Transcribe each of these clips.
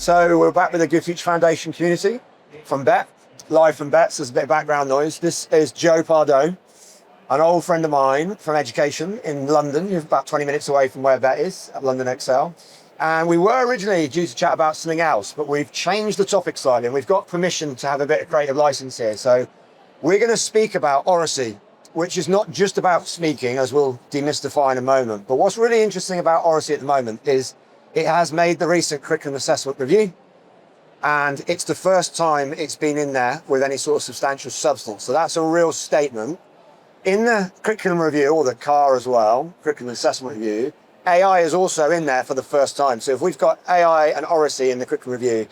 So we're back with the Good Future Foundation community from BETT, live from BETT. So there's a bit of background noise. This is Joe Pardoe, an old friend of mine from education in London. You're about 20 minutes away from where BETT is, at London Excel. And we were originally due to chat about something else, but we've changed the topic slightly and we've got permission to have a bit of creative license here. So we're going to speak about oracy, which is not just about speaking, as we'll demystify in a moment. But what's really interesting about oracy at the moment is it has made the recent curriculum assessment review, and it's the first time it's been in there with any sort of substantial substance. So that's a real statement. In the curriculum review, or the CAR as well, curriculum assessment review, AI is also in there for the first time. So if we've got AI and oracy in the curriculum review,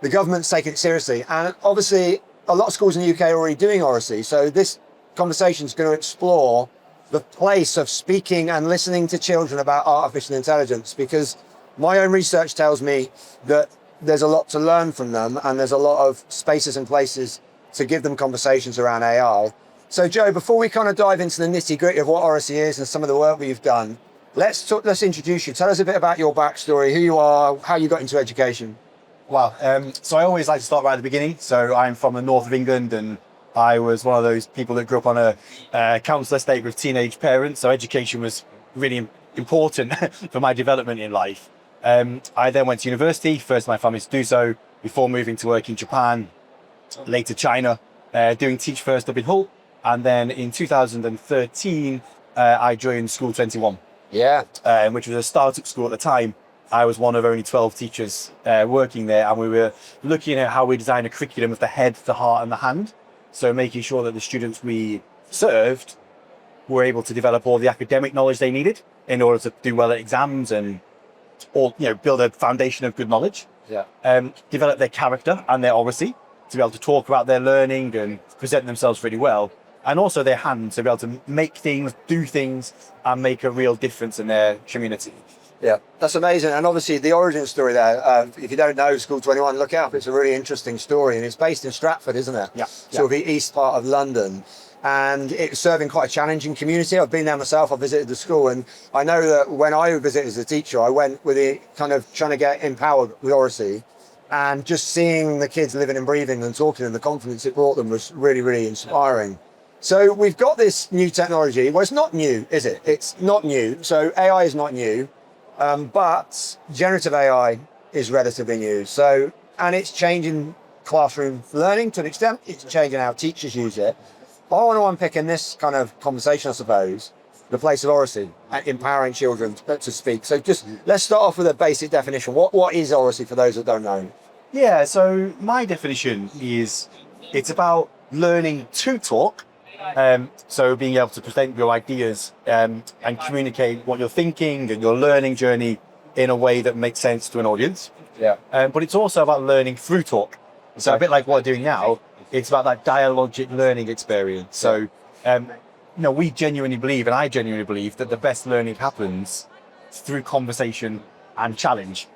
the government's taking it seriously. And obviously, a lot of schools in the UK are already doing oracy. So this conversation is going to explore the place of speaking and listening to children about artificial intelligence, because my own research tells me that there's a lot to learn from them and there's a lot of spaces and places to give them conversations around AI. So Joe, before we kind of dive into the nitty gritty of what oracy is and some of the work we've done, let's introduce you. Tell us a bit about your backstory, who you are, how you got into education. Wow. So I always like to start right at the beginning. So I'm from the north of England, and I was one of those people that grew up on a council estate with teenage parents. So education was really important for my development in life. I then went to university, first in my family to do so, before moving to work in Japan, later China, doing Teach First up in Hull. And then in 2013, I joined School 21, which was a startup school at the time. I was one of only 12 teachers working there, and we were looking at how we design a curriculum of the head, the heart, and the hand. So making sure that the students we served were able to develop all the academic knowledge they needed in order to do well at exams and build a foundation of good knowledge. Develop their character and their oracy to be able to talk about their learning and present themselves really well. And also their hands to be able to make things, do things, and make a real difference in their community. Yeah, that's amazing. And obviously the origin story there, if you don't know School 21, look it up. It's a really interesting story, and it's based in Stratford, isn't it? Sort of the east part of London. And it's serving quite a challenging community. I've been there myself, I've visited the school, and I know that when I visited as a teacher, I went with the kind of trying to get empowered with oracy, and just seeing the kids living and breathing and talking and the confidence it brought them was really, really inspiring. So we've got this new technology. Well, it's not new, is it? It's not new. So AI is not new. But generative AI is relatively new. So, and it's changing classroom learning to an extent. It's changing how teachers use it. I want to unpick in this kind of conversation, I suppose, the place of oracy and empowering children to speak. So just let's start off with a basic definition. What is oracy for those that don't know? Yeah, so my definition is it's about learning to talk. So being able to present your ideas and communicate what you're thinking and your learning journey in a way that makes sense to an audience. But it's also about learning through talk. So a bit like what we're doing now, it's about that dialogic learning experience. So, we genuinely believe, and I genuinely believe, that the best learning happens through conversation and challenge.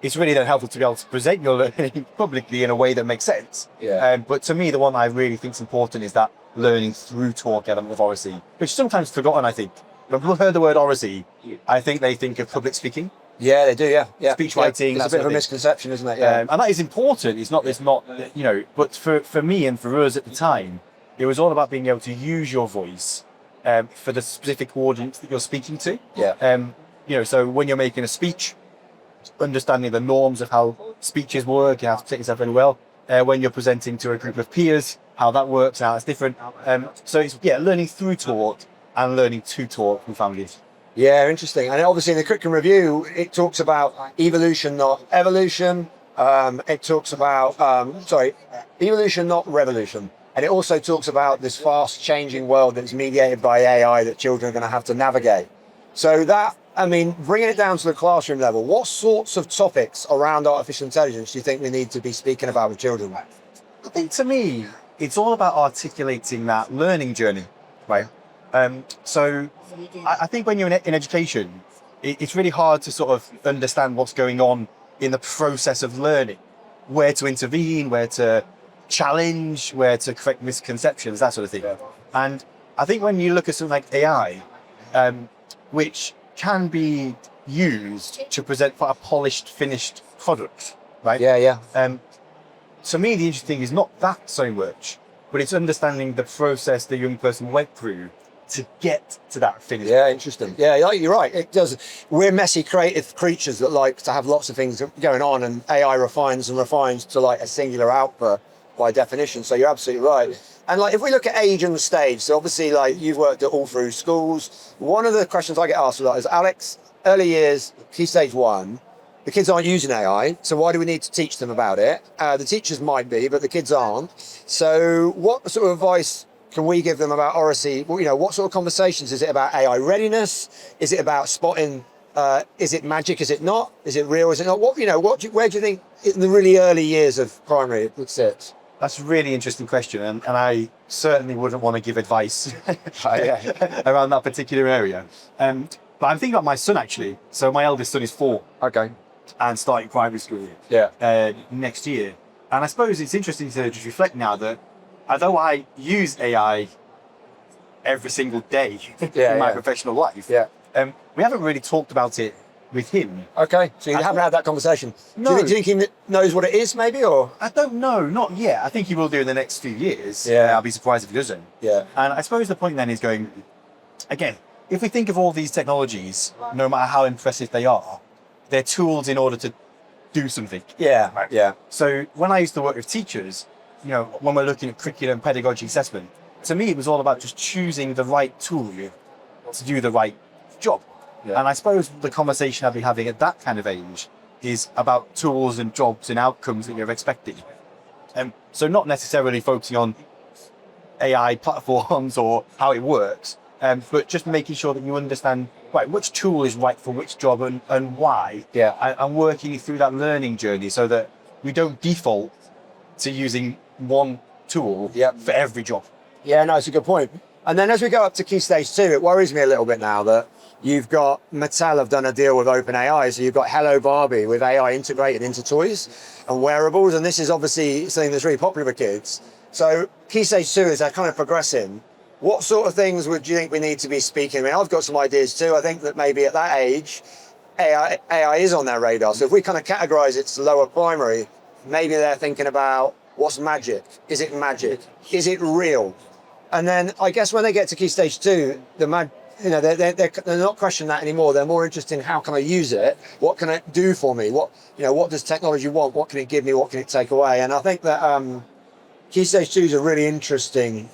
It's really then helpful to be able to present your learning publicly in a way that makes sense. But to me, the one I really think is important is that learning through talk element of oracy, which is sometimes forgotten, I think. When people heard the word oracy, I think they think of public speaking. Yeah, they do, Speech writing. It's a bit of a misconception, isn't it? And that is important. It's not, but for me and for us at the time, it was all about being able to use your voice for the specific audience that you're speaking to. So when you're making a speech, understanding the norms of how speeches work, you have to take yourself very well. When you're presenting to a group of peers, how that works, how it's different. So it's learning through talk and learning to talk with families. Yeah, interesting. And obviously in the curriculum review, it talks about evolution, not evolution. It talks about, evolution, not revolution. And it also talks about this fast changing world that's mediated by AI that children are going to have to navigate. So bringing it down to the classroom level, what sorts of topics around artificial intelligence do you think we need to be speaking about with children? I think to me, it's all about articulating that learning journey, right? So I think when you're in education, it's really hard to sort of understand what's going on in the process of learning, where to intervene, where to challenge, where to correct misconceptions, that sort of thing. And I think when you look at something like AI, which can be used to present quite a polished, finished product, right? Yeah, yeah. To me, the interesting thing is not that so much, but it's understanding the process the young person went through to get to that finish. Yeah, interesting. Yeah, you're right. It does. We're messy, creative creatures that like to have lots of things going on, and AI refines and refines to like a singular output by definition. So you're absolutely right. And like if we look at age and stage, so obviously like you've worked all through schools. One of the questions I get asked a lot is, Alex, early years, key stage 1, the kids aren't using AI, so why do we need to teach them about it? The teachers might be, but the kids aren't. So what sort of advice can we give them about oracy? Well, what sort of conversations? Is it about AI readiness? Is it about spotting? Is it magic? Is it not? Is it real? Is it not? Where do you think in the really early years of primary it would sit? That's a really interesting question, and I certainly wouldn't want to give advice around that particular area. But I'm thinking about my son actually. So my eldest son is 4. Okay. And starting primary school next year. And I suppose it's interesting to just reflect now that although I use AI every single day in my professional life, we haven't really talked about it with him. Okay, so you haven't had that conversation. No. Do you think he knows what it is, maybe, or? I don't know, not yet. I think he will do in the next few years. Yeah. I'll be surprised if he doesn't. Yeah. And I suppose the point then is going, again, if we think of all these technologies, no matter how impressive they are, they're tools in order to do something. Yeah, right? yeah. So when I used to work with teachers, when we're looking at curriculum, pedagogy, assessment, to me, it was all about just choosing the right tool to do the right job. Yeah. And I suppose the conversation I'd be having at that kind of age is about tools and jobs and outcomes that you're expecting. So not necessarily focusing on AI platforms or how it works, but just making sure that you understand, right, which tool is right for which job and why. Yeah. And working through that learning journey so that we don't default to using one tool for every job. Yeah, no, it's a good point. And then as we go up to key stage 2, it worries me a little bit now that you've got Mattel have done a deal with OpenAI. So you've got Hello Barbie with AI integrated into toys and wearables. And this is obviously something that's really popular with kids. So key stage 2 is they're kind of progressing. What sort of things would you think we need to be speaking? I mean, I've got some ideas too. I think that maybe at that age, AI is on their radar. So if we kind of categorize it to lower primary, maybe they're thinking about what's magic? Is it magic? Is it real? And then I guess when they get to key stage 2, they're not questioning that anymore. They're more interested in how can I use it? What can it do for me? What does technology want? What can it give me? What can it take away? And I think that key stage 2 is a really interesting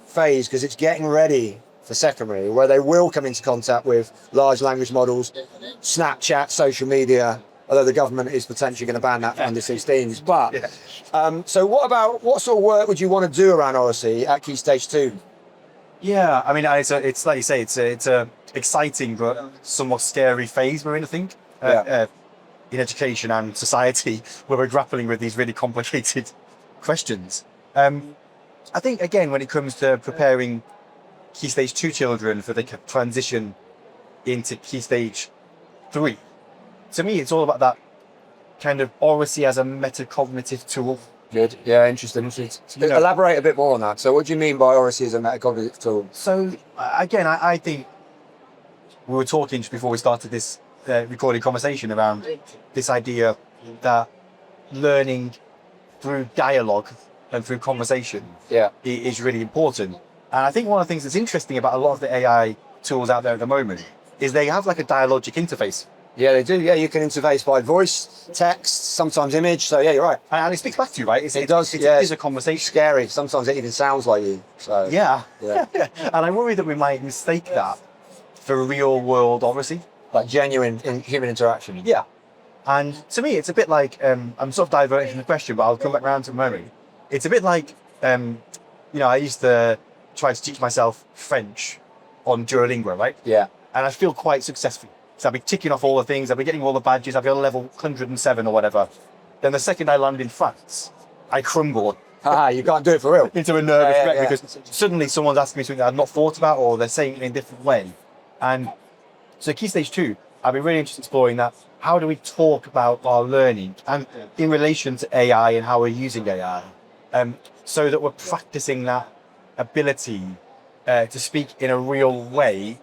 phase because it's getting ready for secondary, where they will come into contact with large language models, Snapchat, social media, although the government is potentially going to ban that for under 16s. But so what sort of work would you want to do around oracy at key stage 2? Yeah, I mean, it's like you say, it's a exciting but somewhat scary phase we're in, I think, in education and society, where we're grappling with these really complicated questions. I think, again, when it comes to preparing key stage 2 children for the transition into key stage 3, to me, it's all about that kind of oracy as a metacognitive tool. Good. Yeah, interesting. Elaborate a bit more on that. So what do you mean by oracy as a metacognitive tool? So, again, I think we were talking just before we started this recording conversation around this idea that learning through dialogue and through conversation is really important. And I think one of the things that's interesting about a lot of the AI tools out there at the moment is they have like a dialogic interface. Yeah, they do. Yeah, you can interface by voice, text, sometimes image. So yeah, you're right. And it speaks back to you, right? It does. It is a conversation. Scary. Sometimes it even sounds like you. So yeah. And I worry that we might mistake that for real world oracy, like genuine human interaction. Yeah. And to me, it's a bit like I'm sort of diverting from the question, but I'll come back around to it in a moment. It's a bit like I used to try to teach myself French on Duolingo, right? Yeah. And I feel quite successful. So I'll be ticking off all the things, I'll be getting all the badges, I'll be on level 107 or whatever. Then the second I land in France, I crumble. You can't do it for real. Into a nervous wreck because suddenly someone's asking me something that I've not thought about, or they're saying it in a different way. And so key stage 2, I'll be really interested in exploring that. How do we talk about our learning and in relation to AI and how we're using AI, so that we're practicing that ability to speak in a real way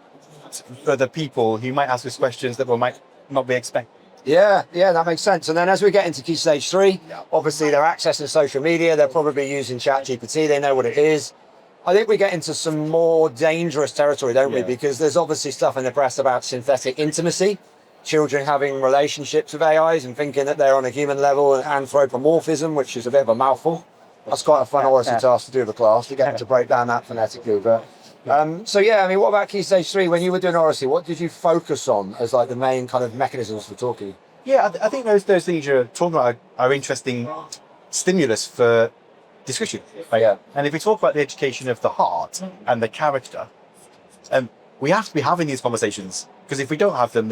meet other people who might ask us questions that we might not be expecting. Yeah, that makes sense. And then as we get into key stage 3, obviously they're accessing social media, they're probably using ChatGPT, they know what it is. I think we get into some more dangerous territory, don't we? Because there's obviously stuff in the press about synthetic intimacy, children having relationships with AIs and thinking that they're on a human level, and anthropomorphism, which is a bit of a mouthful. That's quite a fun Odyssey task to do with a class, to get them to break down that phonetically. But so yeah, I mean, what about key stage 3? When you were doing Odyssey, what did you focus on as like the main kind of mechanisms for talking? Yeah, I think those things you're talking about are interesting stimulus for discussion. Yeah. And if we talk about the education of the heart and the character, we have to be having these conversations, because if we don't have them,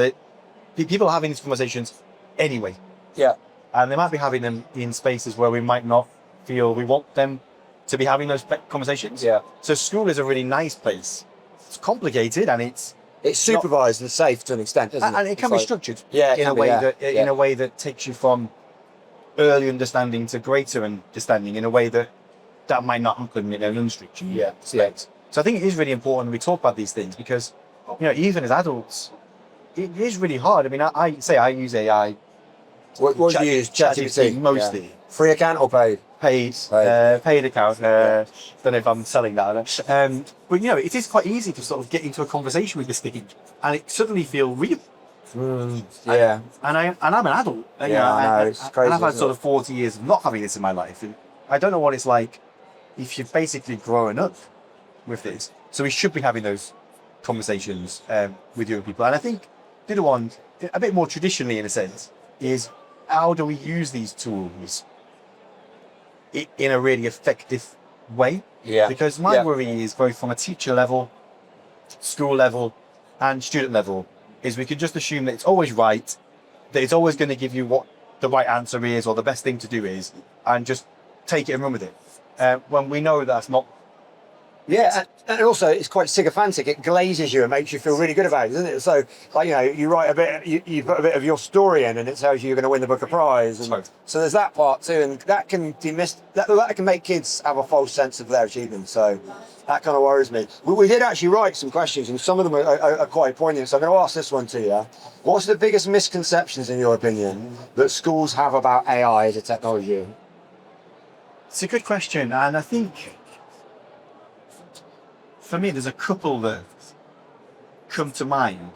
people are having these conversations anyway. Yeah. And they might be having them in spaces where we might not feel we want them to be having those conversations. Yeah. So school is a really nice place. It's complicated and it's supervised and safe to an extent, isn't it? And it can be structured in a way that takes you from early understanding to greater understanding in a way that might not happen in an unstructured space. So I think it is really important we talk about these things, because even as adults, it is really hard. I mean, I use AI. What do you use? ChatGPT mostly. Yeah. Free account or paid? Paid account. Don't know if I'm selling that. But it is quite easy to sort of get into a conversation with this thing, and it suddenly feel real. Yeah. And I'm an adult. I know, it's crazy. And I've had sort of 40 years of not having this in my life, and I don't know what it's like if you've basically grown up with this. So we should be having those conversations with young people. And I think the other one, a bit more traditionally in a sense, is how do we use these tools in a really effective way? Yeah. Because my worry is, both from a teacher level, school level, and student level, is we could just assume that it's always right, that it's always going to give you what the right answer is or the best thing to do is, and just take it and run with it. When we know that's not. Yeah, and also it's quite sycophantic. It glazes you and makes you feel really good about it, doesn't it? So, like, you write a bit, you put a bit of your story in, and it tells you you're going to win the Booker Prize. And so there's that part too, and that can that can make kids have a false sense of their achievement. So that kind of worries me. We did actually write some questions, and some of them are quite poignant. So I'm going to ask this one to you. What's the biggest misconceptions, in your opinion, that schools have about AI as a technology? It's a good question, and I think, for me, there's a couple that come to mind.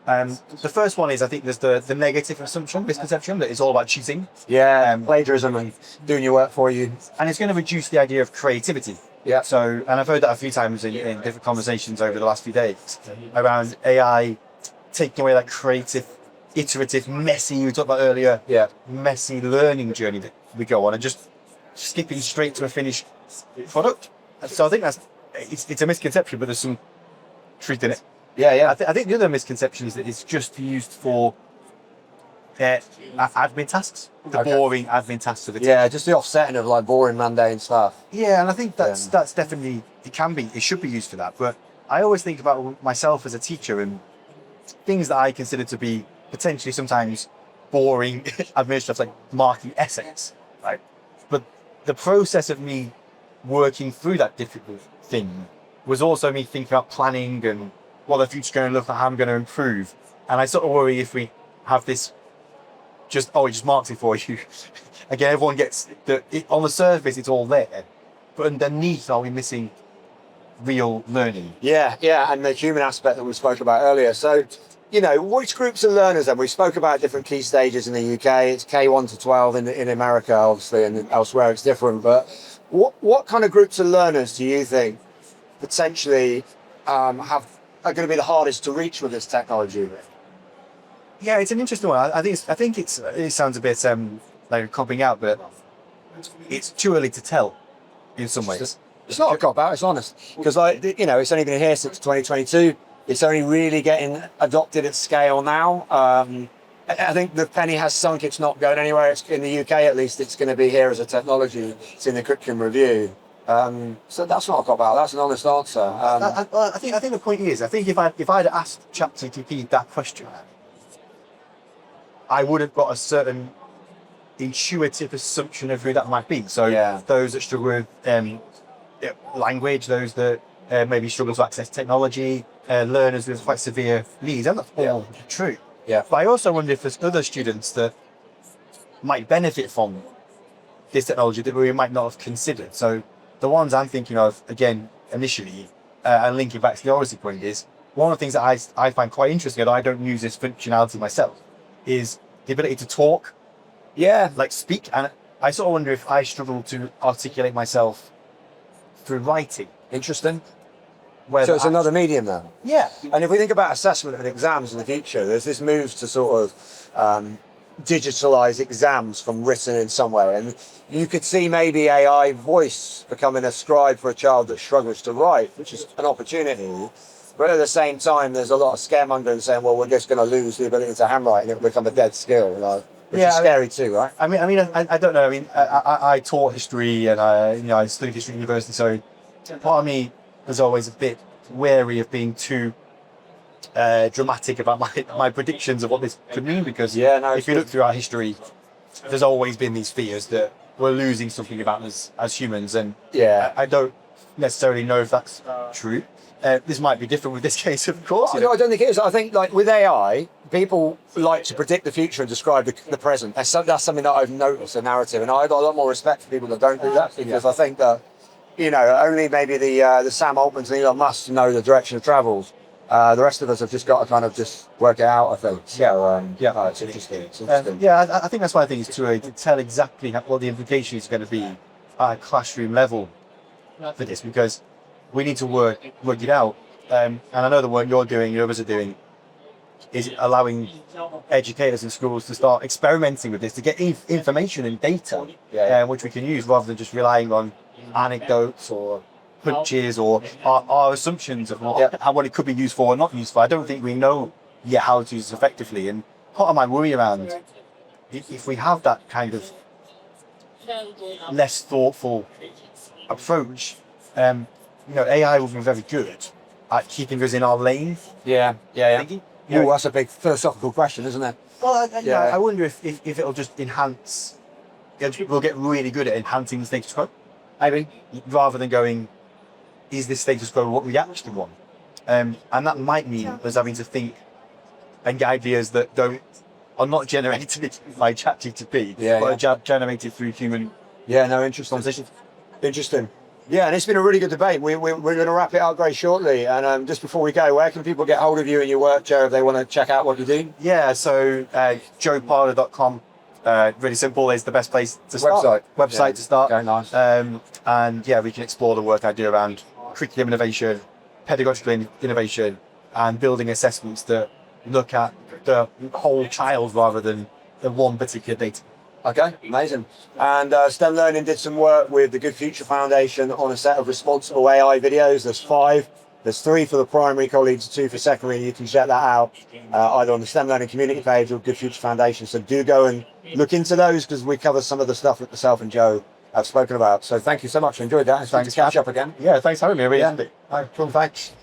The first one is, I think there's the negative misconception that it's all about cheating. Yeah, plagiarism and doing your work for you. And it's going to reduce the idea of creativity. Yeah. So, and I've heard that a few times in different conversations over the last few days around AI taking away that creative, iterative, messy, we talked about earlier, messy learning journey that we go on, and just skipping straight to a finished product. So I think it's a misconception, but there's some truth in it. Yeah. I think the other misconception is that it's just used for admin tasks, boring admin tasks of the team. Yeah, just the offsetting of like boring, mundane stuff. Yeah, and I think that's definitely, it should be used for that. But I always think about myself as a teacher and things that I consider to be potentially sometimes boring admin stuff, like marking essays, right? But the process of me working through that difficult thing was also me thinking about planning and what the future's going to look like, how I'm going to improve. And I sort of worry if we have this it just marks it for you. Again, everyone gets on the surface, it's all there, but underneath, are we missing real learning? Yeah, and the human aspect that we spoke about earlier. So, which groups of learners then? We spoke about different key stages in the UK. It's K1 to 12 in America, obviously, and elsewhere it's different. But what kind of groups of learners do you think potentially are going to be the hardest to reach with this technology? Yeah, it's an interesting one. I think it sounds a bit like a copping out, but it's too early to tell in some ways. It's not a cop out, it's honest. Because it's only been here since 2022. It's only really getting adopted at scale now. I think the penny has sunk. It's not going anywhere. It's in the UK, at least. It's going to be here as a technology. It's in the curriculum review. So that's not a cop out. That's an honest answer. I think the point is, I think if I'd asked ChatGPT that question, I would have got a certain intuitive assumption of who that might be. So those that struggle with language, those that maybe struggle to access technology, learners with quite severe needs, and that's all true. Yeah. But I also wonder if there's other students that might benefit from this technology that we might not have considered. So the ones I'm thinking of, again, initially, and linking back to the origin point, is one of the things that I find quite interesting, although I don't use this functionality myself, is the ability to talk, like speak. And I sort of wonder if I struggle to articulate myself through writing. Interesting. So it's another medium now. Yeah. And if we think about assessment and exams in the future, there's this move to sort of digitalize exams from written in some way. And you could see maybe AI voice becoming a scribe for a child that struggles to write, which is an opportunity. But at the same time, there's a lot of scaremongering saying, well, we're just going to lose the ability to handwrite and it'll become a dead skill, which is scary too, right? I don't know. I mean, I taught history and I studied history at university, so part of me was always a bit wary of being too dramatic about my predictions of what this could mean, because if you look through our history, there's always been these fears that we're losing something about us as humans, and I don't necessarily know if that's true. This might be different with this case, of course. No, I don't think it is. I think, like with AI, people like to predict the future and describe the present. That's something that I've noticed, a narrative, and I've got a lot more respect for people that don't do that, because I think that, only maybe the Sam Altmans and Elon Musk know the direction of travel. The rest of us have just got to kind of just work it out, I think. So, it's interesting. I think that's why I think it's too early to tell exactly what the implication is going to be at a classroom level for this, because we need to work it out. And I know the work you're doing, the others are doing, is allowing educators in schools to start experimenting with this, to get information and data, which we can use rather than just relying on anecdotes or hunches or our assumptions of what it could be used for or not used for. I don't think we know yet how to use it effectively. And part of my worry around, if we have that kind of less thoughtful approach, AI will be very good at keeping us in our lane. Thinking. That's a big philosophical question, isn't it? Well, I wonder if it'll just enhance. We'll get really good at enhancing the status quo, Maybe, rather than going, is this status quo what we actually want? And that might mean us having to think and get ideas that are not generated by ChatGPT, but are generated through human conversation. Interesting. Yeah, and it's been a really good debate. We're going to wrap it up very shortly. And just before we go, where can people get hold of you and your work, Joe, if they want to check out what you do? Yeah, so joepardoe.com, really simple, is the best place to start. Website to start. Okay, nice. And we can explore the work I do around curriculum innovation, pedagogical innovation, and building assessments that look at the whole child rather than the one particular data. Okay, amazing. And STEM Learning did some work with the Good Future Foundation on a set of responsible AI videos. There's 5. There's 3 for the primary colleagues, 2 for secondary. You can check that out either on the STEM Learning community page or Good Future Foundation. So do go and look into those, because we cover some of the stuff that myself and Joe have spoken about. So thank you so much. I enjoyed that. It's fun to catch up again. Yeah, thanks for having me. I really enjoyed it. All right, cool, thanks.